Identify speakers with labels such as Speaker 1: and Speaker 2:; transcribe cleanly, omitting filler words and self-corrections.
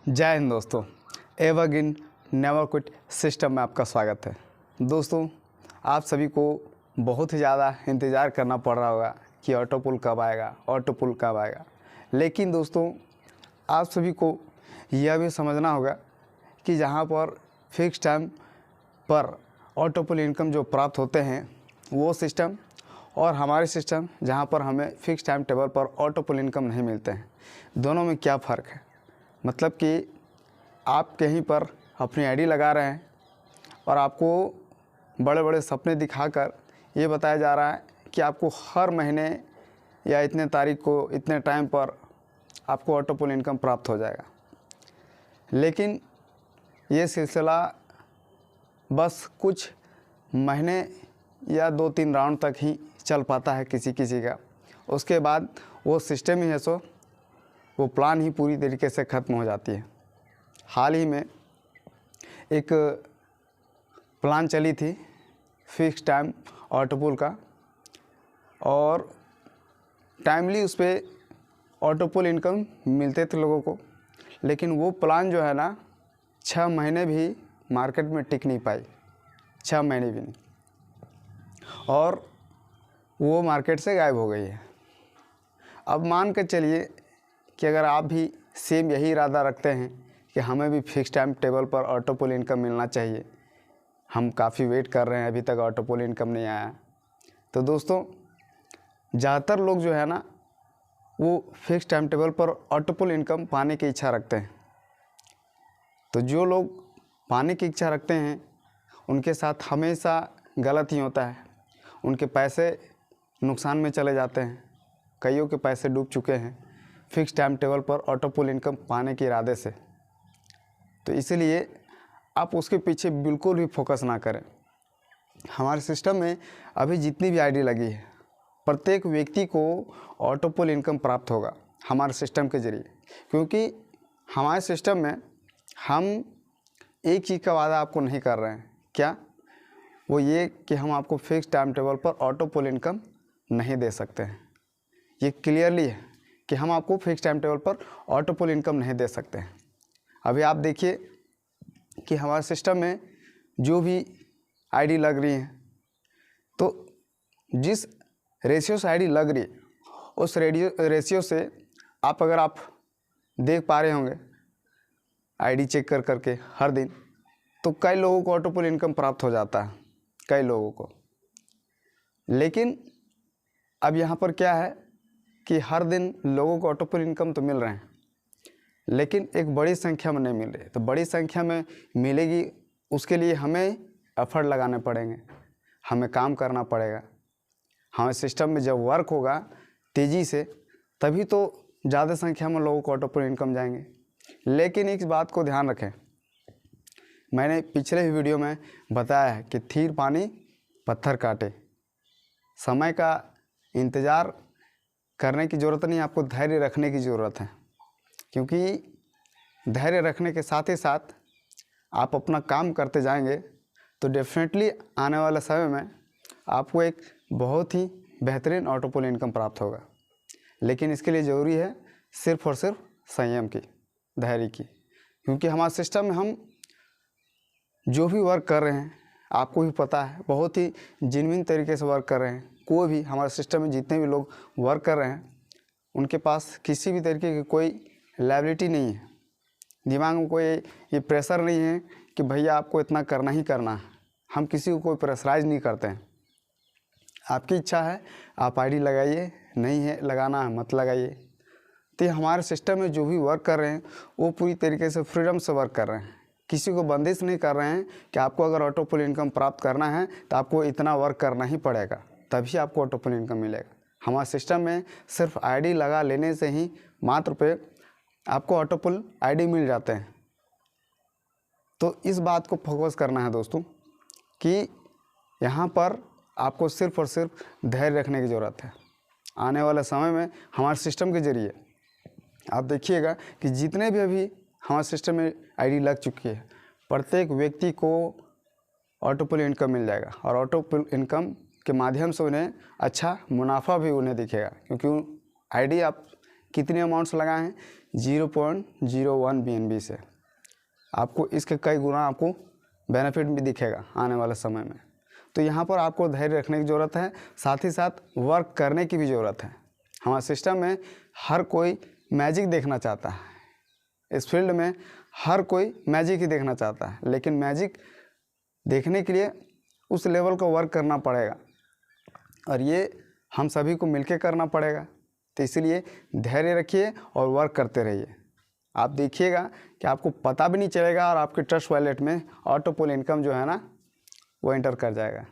Speaker 1: जय हिंद दोस्तों, evergreen never quit system में आपका स्वागत है। दोस्तों, आप सभी को बहुत ही ज़्यादा इंतज़ार करना पड़ रहा होगा कि ऑटो पुल कब आएगा। लेकिन दोस्तों, आप सभी को यह भी समझना होगा कि जहां पर फिक्स टाइम पर ऑटो पुल इनकम जो प्राप्त होते हैं वो सिस्टम और हमारे सिस्टम जहां पर हमें फिक्स टाइम टेबल पर ऑटो पुल इनकम नहीं मिलते हैं, दोनों में क्या फ़र्क है। मतलब कि आप कहीं पर अपनी आईडी लगा रहे हैं और आपको बड़े बड़े सपने दिखाकर ये बताया जा रहा है कि आपको हर महीने या इतने तारीख को इतने टाइम पर आपको ऑटो पुल इनकम प्राप्त हो जाएगा। लेकिन ये सिलसिला बस कुछ महीने या 2-3 राउंड तक ही चल पाता है किसी किसी का। उसके बाद वो सिस्टम ही है सो वो प्लान ही पूरी तरीके से ख़त्म हो जाती है। हाल ही में एक प्लान चली थी फिक्स टाइम ऑटो पुल का और टाइमली उस पर ऑटो पुल इनकम मिलते थे लोगों को। लेकिन वो प्लान जो है ना 6 महीने भी मार्केट में टिक नहीं पाई, 6 महीने भी नहीं, और वो मार्केट से गायब हो गई है। अब मान कर चलिए कि अगर आप भी सेम यही इरादा रखते हैं कि हमें भी फिक्स टाइम टेबल पर ऑटो पुल इनकम मिलना चाहिए, हम काफ़ी वेट कर रहे हैं, अभी तक ऑटो पुल इनकम नहीं आया, तो दोस्तों ज़्यादातर लोग जो है ना वो फिक्स टाइम टेबल पर ऑटो पुल इनकम पाने की इच्छा रखते हैं। तो जो लोग पाने की इच्छा रखते हैं उनके साथ हमेशा गलत ही होता है, उनके पैसे नुकसान में चले जाते हैं। कईयों के पैसे डूब चुके हैं फिक्स टाइम टेबल पर ऑटो पुल इनकम पाने के इरादे से। तो इसलिए आप उसके पीछे बिल्कुल भी फोकस ना करें। हमारे सिस्टम में अभी जितनी भी आईडी लगी है प्रत्येक व्यक्ति को ऑटो पुल इनकम प्राप्त होगा हमारे सिस्टम के ज़रिए, क्योंकि हमारे सिस्टम में हम एक चीज़ का वादा आपको नहीं कर रहे हैं। क्या? वो ये कि हम आपको फिक्स टाइम टेबल पर ऑटो पुल इनकम नहीं दे सकते हैं। ये क्लियरली है कि हम आपको फिक्स टाइम टेबल पर ऑटो पुल इनकम नहीं दे सकते हैं। अभी आप देखिए कि हमारे सिस्टम में जो भी आईडी लग रही है, तो जिस रेशियो से आईडी लग रही है उस रेशियो से अगर आप देख पा रहे होंगे आईडी चेक कर करके हर दिन, तो कई लोगों को ऑटो पुल इनकम प्राप्त हो जाता है, कई लोगों को। लेकिन अब यहाँ पर क्या है कि हर दिन लोगों को ऑटो पुल इनकम तो मिल रहे हैं, लेकिन एक बड़ी संख्या में नहीं मिल रही। तो बड़ी संख्या में मिलेगी उसके लिए हमें एफर्ट लगाने पड़ेंगे, हमें काम करना पड़ेगा। हमारे सिस्टम में जब वर्क होगा तेज़ी से तभी तो ज़्यादा संख्या में लोगों को ऑटो पुल इनकम जाएंगे। लेकिन इस बात को ध्यान रखें, मैंने पिछले ही वीडियो में बताया है कि थीर पानी पत्थर काटे। समय का इंतज़ार करने की ज़रूरत नहीं, आपको धैर्य रखने की ज़रूरत है। क्योंकि धैर्य रखने के साथ ही साथ आप अपना काम करते जाएंगे तो डेफिनेटली आने वाले समय में आपको एक बहुत ही बेहतरीन ऑटो पुल इनकम प्राप्त होगा। लेकिन इसके लिए ज़रूरी है सिर्फ़ और सिर्फ संयम की, धैर्य की। क्योंकि हमारे सिस्टम में हम जो भी वर्क कर रहे हैं आपको भी पता है, बहुत ही जेन्युइन तरीके से वर्क कर रहे हैं। कोई भी हमारे सिस्टम में जितने भी लोग वर्क कर रहे हैं उनके पास किसी भी तरीके की कोई लायबिलिटी नहीं है, दिमाग में कोई ये प्रेशर नहीं है कि भैया आपको इतना करना ही करना है। हम किसी को कोई प्रेशराइज नहीं करते हैं। आपकी इच्छा है आप आईडी लगाइए, नहीं है लगाना है मत लगाइए। तो ये हमारे सिस्टम में जो भी वर्क कर रहे हैं वो पूरी तरीके से फ्रीडम से वर्क कर रहे हैं, किसी को बंदिश नहीं कर रहे हैं कि आपको अगर ऑटो पुल इनकम प्राप्त करना है तो आपको इतना वर्क करना ही पड़ेगा, तभी आपको ऑटो पुल इनकम मिलेगा। हमारे सिस्टम में सिर्फ आईडी लगा लेने से ही मात्र पे आपको ऑटो पुल आईडी मिल जाते हैं। तो इस बात को फोकस करना है दोस्तों कि यहाँ पर आपको सिर्फ और सिर्फ धैर्य रखने की ज़रूरत है। आने वाले समय में हमारे सिस्टम के ज़रिए आप देखिएगा कि जितने भी अभी हमारे सिस्टम में आईडी लग चुकी है प्रत्येक व्यक्ति को ऑटो पुल इनकम मिल जाएगा, और ऑटो पुल इनकम के माध्यम से उन्हें अच्छा मुनाफा भी उन्हें दिखेगा। क्योंकि आईडी आप कितने अमाउंट्स लगाए हैं, 0.01 BNB से। आपको इसके कई गुना आपको बेनिफिट भी दिखेगा आने वाले समय में। तो यहाँ पर आपको धैर्य रखने की ज़रूरत है, साथ ही साथ वर्क करने की भी ज़रूरत है। हमारे सिस्टम में हर कोई मैजिक देखना चाहता है, इस फील्ड में हर कोई मैजिक ही देखना चाहता है, लेकिन मैजिक देखने के लिए उस लेवल का वर्क करना पड़ेगा और ये हम सभी को मिलकर करना पड़ेगा। तो इसलिए धैर्य रखिए और वर्क करते रहिए। आप देखिएगा कि आपको पता भी नहीं चलेगा और आपके ट्रस्ट वॉलेट में ऑटो पुल इनकम जो है ना वो एंटर कर जाएगा।